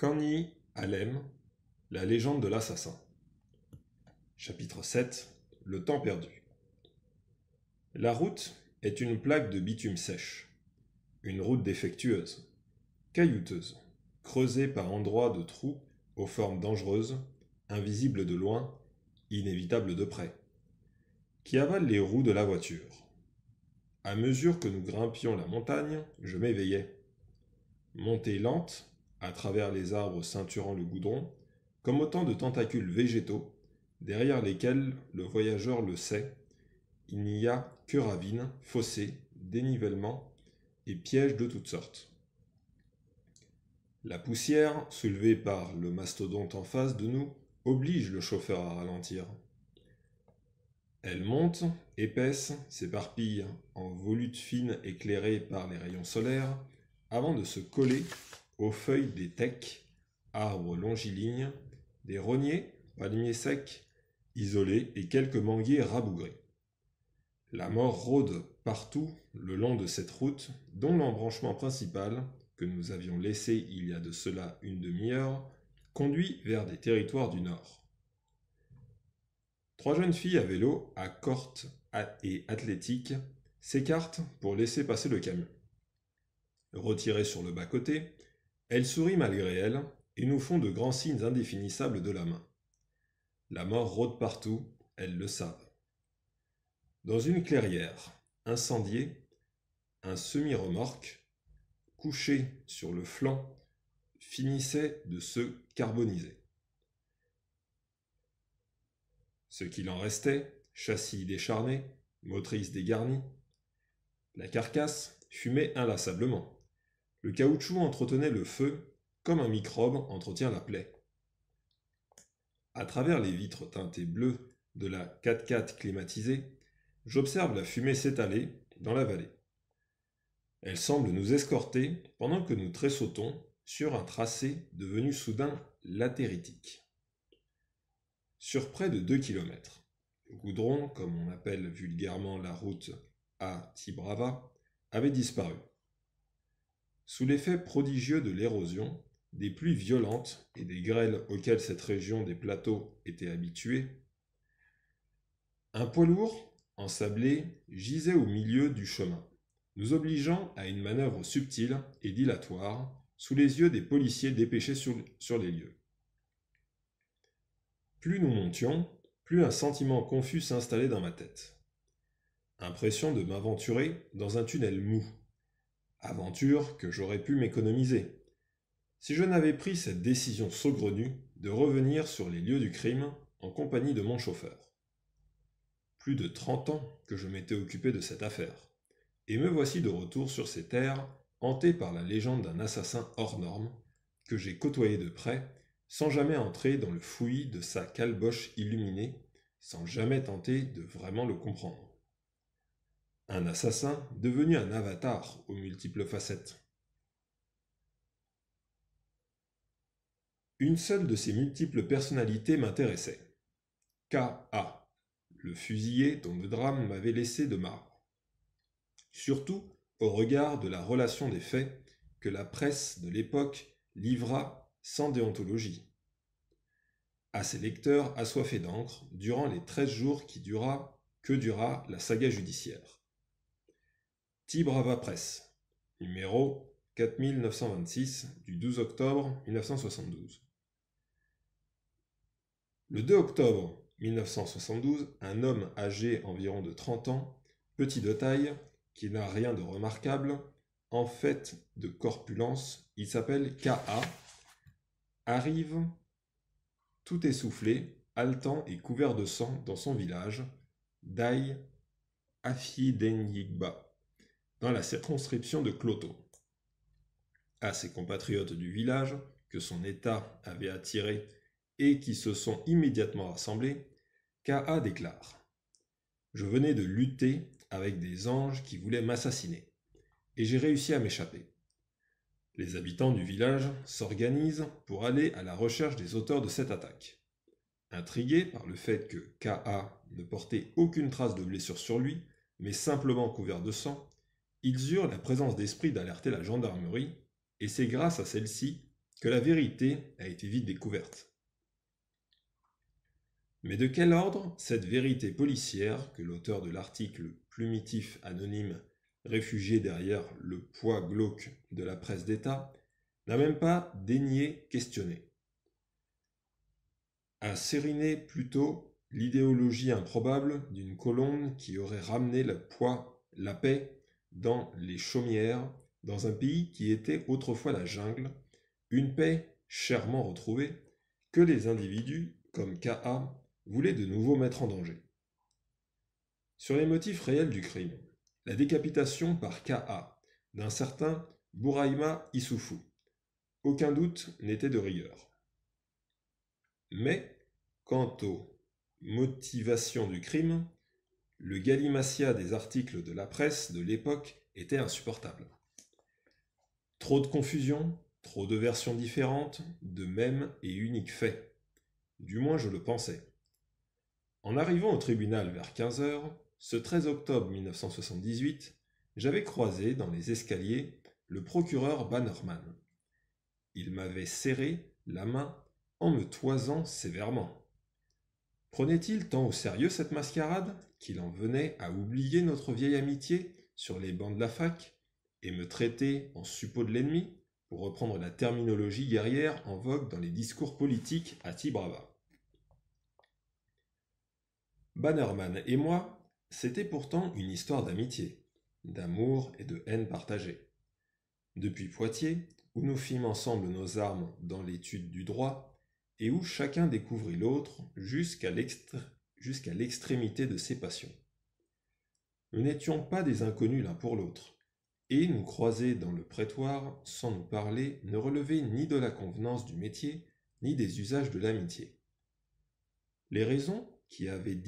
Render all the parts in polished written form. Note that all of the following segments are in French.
Corny Halem, la légende de l'assassin. Chapitre 7. Le temps perdu. La route est une plaque de bitume sèche. Une route défectueuse, caillouteuse, creusée par endroits de trous aux formes dangereuses, invisibles de loin, inévitables de près, qui avale les roues de la voiture. À mesure que nous grimpions la montagne, je m'éveillais. Montée lente, à travers les arbres ceinturant le goudron, comme autant de tentacules végétaux, derrière lesquels, le voyageur le sait, il n'y a que ravines, fossés, dénivellements et pièges de toutes sortes. La poussière, soulevée par le mastodonte en face de nous, oblige le chauffeur à ralentir. Elle monte, épaisse, s'éparpille en volutes fines éclairées par les rayons solaires, avant de se coller aux feuilles des tecs, arbres longilignes, des rogniers, palmiers secs, isolés et quelques manguiers rabougris. La mort rôde partout le long de cette route, dont l'embranchement principal, que nous avions laissé il y a de cela une demi-heure, conduit vers des territoires du nord. 3 jeunes filles à vélo, à corte et athlétiques, s'écartent pour laisser passer le camion. Retirées sur le bas-côté, elles sourient malgré elles et nous font de grands signes indéfinissables de la main. La mort rôde partout, elles le savent. Dans une clairière, incendiée, un semi-remorque, couché sur le flanc, finissait de se carboniser. Ce qu'il en restait, châssis décharné, motrice dégarnie, la carcasse fumait inlassablement. Le caoutchouc entretenait le feu comme un microbe entretient la plaie. À travers les vitres teintées bleues de la 4x4 climatisée, j'observe la fumée s'étaler dans la vallée. Elle semble nous escorter pendant que nous tressautons sur un tracé devenu soudain latéritique. Sur près de 2 km, le goudron, comme on appelle vulgairement la route à Tibrava, avait disparu. Sous l'effet prodigieux de l'érosion, des pluies violentes et des grêles auxquelles cette région des plateaux était habituée, un poids lourd, ensablé, gisait au milieu du chemin, nous obligeant à une manœuvre subtile et dilatoire sous les yeux des policiers dépêchés sur les lieux. Plus nous montions, plus un sentiment confus s'installait dans ma tête. Impression de m'aventurer dans un tunnel mou. Aventure que j'aurais pu m'économiser, si je n'avais pris cette décision saugrenue de revenir sur les lieux du crime en compagnie de mon chauffeur. Plus de 30 ans que je m'étais occupé de cette affaire, et me voici de retour sur ces terres, hanté par la légende d'un assassin hors norme, que j'ai côtoyé de près, sans jamais entrer dans le fouillis de sa calboche illuminée, sans jamais tenter de vraiment le comprendre. Un assassin devenu un avatar aux multiples facettes. Une seule de ces multiples personnalités m'intéressait. K.A., le fusillé dont le drame m'avait laissé de marbre. Surtout au regard de la relation des faits que la presse de l'époque livra sans déontologie à ses lecteurs assoiffés d'encre durant les 13 jours que dura la saga judiciaire. Tibrava Press, numéro 4926 du 12 octobre 1972. Le 2 octobre 1972, un homme âgé environ de 30 ans, petit de taille, qui n'a rien de remarquable, en fait de corpulence, il s'appelle K.A., arrive tout essoufflé, haletant et couvert de sang dans son village, d'Aï Afidenyigba, dans la circonscription de Kloto. À ses compatriotes du village, que son état avait attirés et qui se sont immédiatement rassemblés, K.A. déclare « Je venais de lutter avec des anges qui voulaient m'assassiner, et j'ai réussi à m'échapper. Les habitants du village s'organisent pour aller à la recherche des auteurs de cette attaque. Intrigués par le fait que K.A. ne portait aucune trace de blessure sur lui, mais simplement couvert de sang, ils eurent la présence d'esprit d'alerter la gendarmerie, et c'est grâce à celle-ci que la vérité a été vite découverte. Mais de quel ordre cette vérité policière que l'auteur de l'article plumitif anonyme réfugié derrière le poids glauque de la presse d'État n'a même pas daigné questionner, a sériné plutôt l'idéologie improbable d'une colombe qui aurait ramené la paix dans les chaumières, dans un pays qui était autrefois la jungle, une paix chèrement retrouvée que les individus, comme K.A., voulaient de nouveau mettre en danger. Sur les motifs réels du crime, la décapitation par K.A. d'un certain Bouraïma Issoufou, aucun doute n'était de rigueur. Mais, quant aux motivations du crime, le galimatia des articles de la presse de l'époque était insupportable. Trop de confusion, trop de versions différentes, de mêmes et uniques faits. Du moins je le pensais. En arrivant au tribunal vers 15 heures, ce 13 octobre 1978, j'avais croisé dans les escaliers le procureur Bannerman. Il m'avait serré la main en me toisant sévèrement. Prenait-il tant au sérieux cette mascarade qu'il en venait à oublier notre vieille amitié sur les bancs de la fac et me traiter en suppôt de l'ennemi, pour reprendre la terminologie guerrière en vogue dans les discours politiques à Tibrava. Bannerman et moi, c'était pourtant une histoire d'amitié, d'amour et de haine partagée. Depuis Poitiers, où nous fîmes ensemble nos armes dans l'étude du droit, et où chacun découvrit l'autre jusqu'à l'extrémité de ses passions. Nous n'étions pas des inconnus l'un pour l'autre, et nous croiser dans le prétoire sans nous parler ne relevait ni de la convenance du métier, ni des usages de l'amitié. Les raisons qui avaient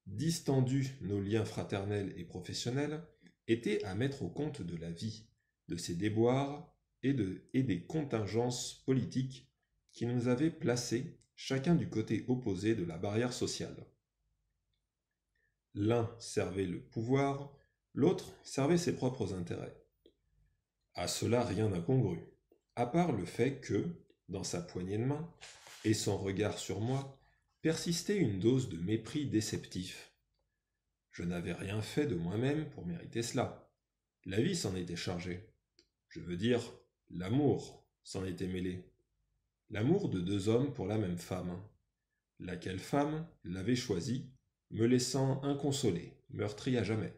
distendu nos liens fraternels et professionnels étaient à mettre au compte de la vie, de ses déboires et des contingences politiques qui nous avaient placés chacun du côté opposé de la barrière sociale. L'un servait le pouvoir, l'autre servait ses propres intérêts. À cela rien d'incongru, à part le fait que, dans sa poignée de main, et son regard sur moi, persistait une dose de mépris déceptif. Je n'avais rien fait de moi-même pour mériter cela. La vie s'en était chargée. Je veux dire, l'amour s'en était mêlé. L'amour de deux hommes pour la même femme. Laquelle femme l'avait choisie, me laissant inconsolé, meurtri à jamais.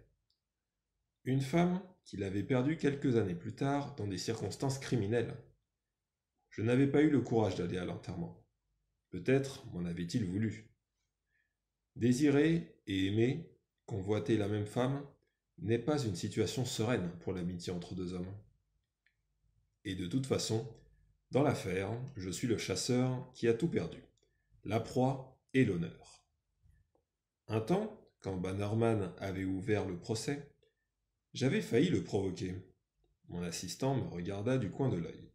Une femme qu'il avait perdue quelques années plus tard dans des circonstances criminelles. Je n'avais pas eu le courage d'aller à l'enterrement. Peut-être m'en avait-il voulu. Désirer et aimer, convoiter la même femme, n'est pas une situation sereine pour l'amitié entre deux hommes. Et de toute façon, dans l'affaire, je suis le chasseur qui a tout perdu, la proie et l'honneur. Un temps, quand Bannerman avait ouvert le procès, j'avais failli le provoquer. Mon assistant me regarda du coin de l'œil.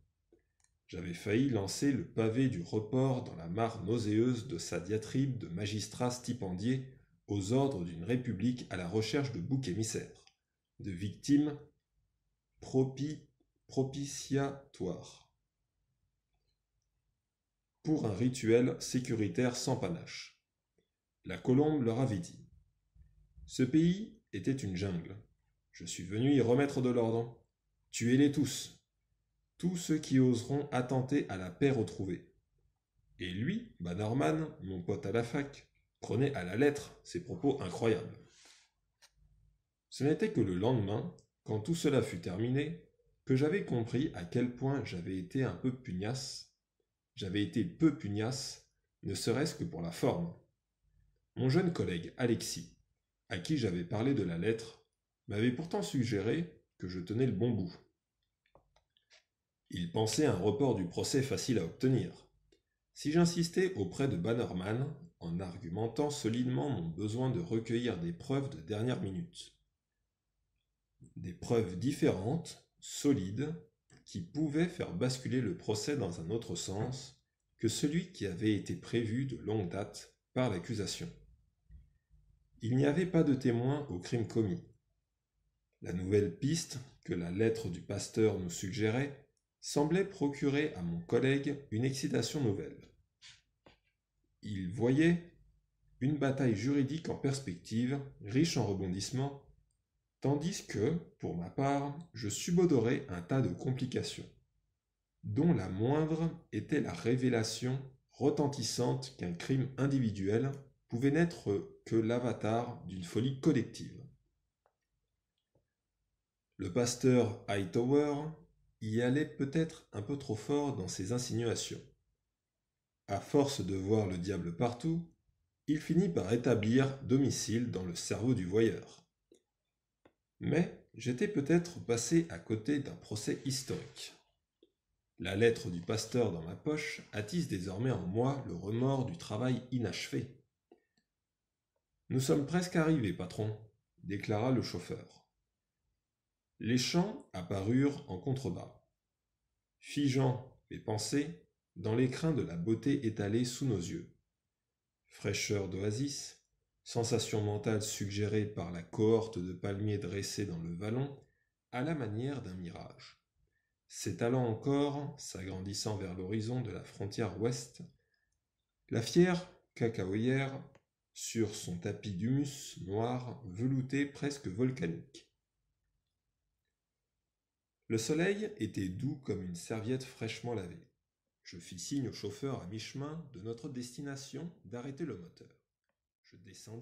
J'avais failli lancer le pavé du report dans la mare nauséeuse de sa diatribe de magistrat stipendié aux ordres d'une république à la recherche de boucs émissaires, de victimes propitiatoires, pour un rituel sécuritaire sans panache. La colombe leur avait dit. Ce pays était une jungle. Je suis venu y remettre de l'ordre. Tuez-les tous. Tous ceux qui oseront attenter à la paix retrouvée. Et lui, Bannerman, mon pote à la fac, prenait à la lettre ces propos incroyables. Ce n'était que le lendemain, quand tout cela fut terminé, que j'avais compris à quel point j'avais été peu pugnace, ne serait-ce que pour la forme. Mon jeune collègue Alexis, à qui j'avais parlé de la lettre, m'avait pourtant suggéré que je tenais le bon bout. Il pensait un report du procès facile à obtenir. Si j'insistais auprès de Bannerman en argumentant solidement mon besoin de recueillir des preuves de dernière minute. Des preuves différentes, solides, qui pouvaient faire basculer le procès dans un autre sens que celui qui avait été prévu de longue date par l'accusation. Il n'y avait pas de témoin au crime commis. La nouvelle piste que la lettre du pasteur nous suggérait, semblait procurer à mon collègue une excitation nouvelle. Il voyait une bataille juridique en perspective, riche en rebondissements, tandis que, pour ma part, je subodorais un tas de complications, dont la moindre était la révélation retentissante qu'un crime individuel pouvait n'être que l'avatar d'une folie collective. Le pasteur Hightower y allait peut-être un peu trop fort dans ses insinuations. À force de voir le diable partout, il finit par établir domicile dans le cerveau du voyeur. Mais j'étais peut-être passé à côté d'un procès historique. La lettre du pasteur dans ma poche attise désormais en moi le remords du travail inachevé. Nous sommes presque arrivés, patron, déclara le chauffeur. Les champs apparurent en contrebas, figeant les pensées dans l'écrin de la beauté étalée sous nos yeux. Fraîcheur d'oasis, sensation mentale suggérée par la cohorte de palmiers dressés dans le vallon, à la manière d'un mirage. S'étalant encore, s'agrandissant vers l'horizon de la frontière ouest, la fière cacaoyère sur son tapis d'humus noir velouté presque volcanique. Le soleil était doux comme une serviette fraîchement lavée. Je fis signe au chauffeur à mi-chemin de notre destination d'arrêter le moteur. Je descendis